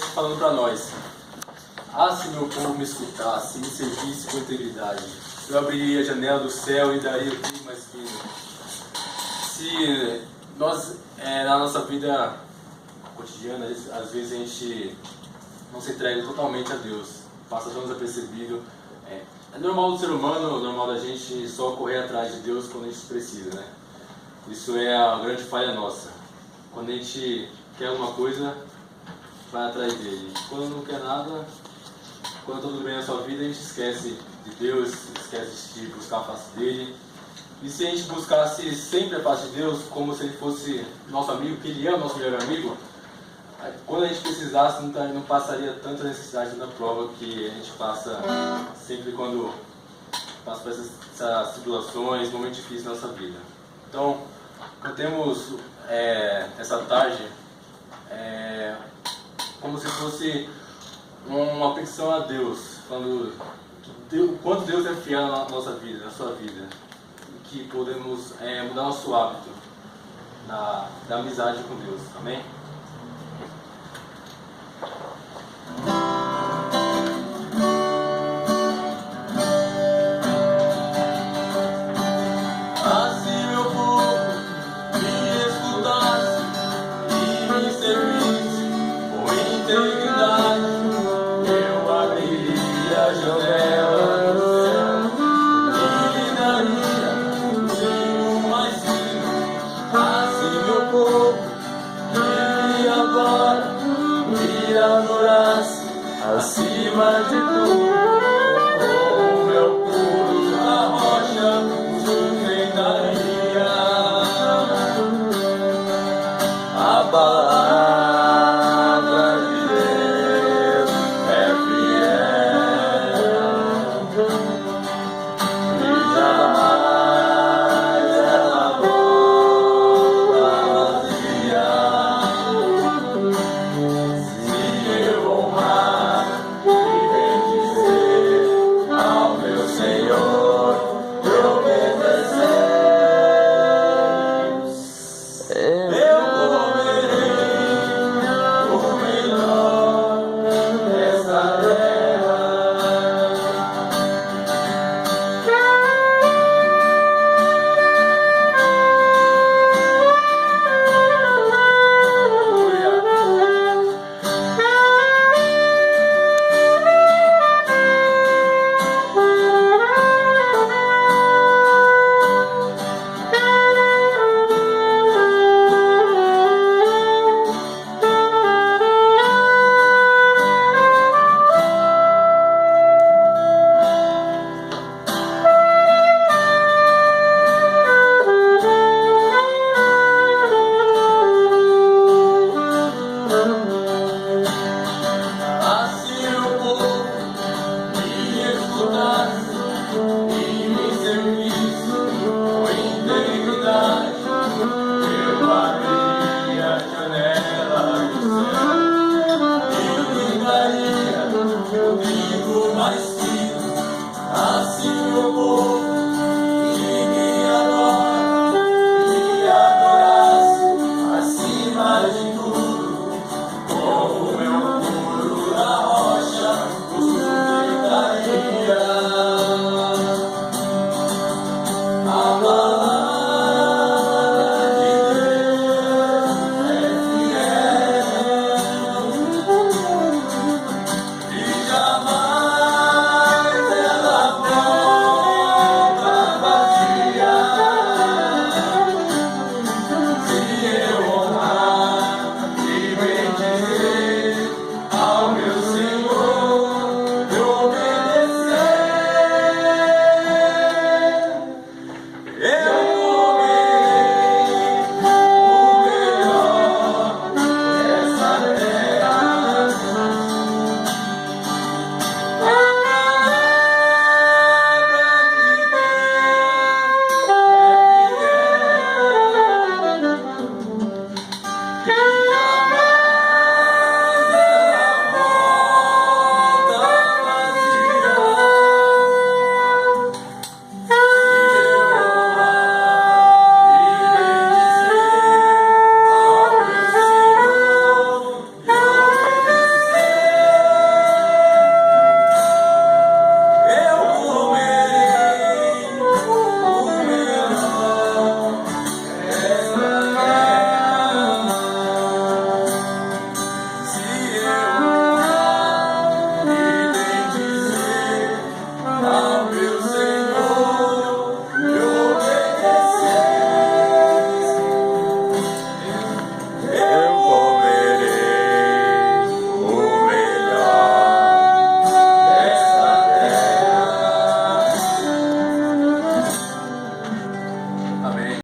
falando para nós: ah, se meu povo me escutasse, me servisse com integridade, eu abriria a janela do céu e daria o clima mais fino. Se nós, na nossa vida cotidiana, às vezes a gente não se entrega totalmente a Deus, passa tão desapercebido. É normal do ser humano, normal da gente só correr atrás de Deus quando a gente precisa, né? Isso é a grande falha nossa. Quando a gente quer alguma coisa, vai atrás dele. Quando não quer nada, quando tudo bem na sua vida, a gente esquece de Deus, esquece de buscar a face dele. E se a gente buscasse sempre a face de Deus, como se ele fosse nosso amigo, que ele é o nosso melhor amigo, quando a gente precisasse, não passaria tanta necessidade na prova que a gente passa sempre quando passa por essas tribulações, momentos difíceis na nossa vida. Então, cantemos essa tarde como se fosse uma petição a Deus, falando o quanto Deus é fiel na nossa vida, na sua vida, e que podemos mudar nosso hábito da amizade com Deus. Amém? Acima de tudo, o meu pulo na rocha sustentaria.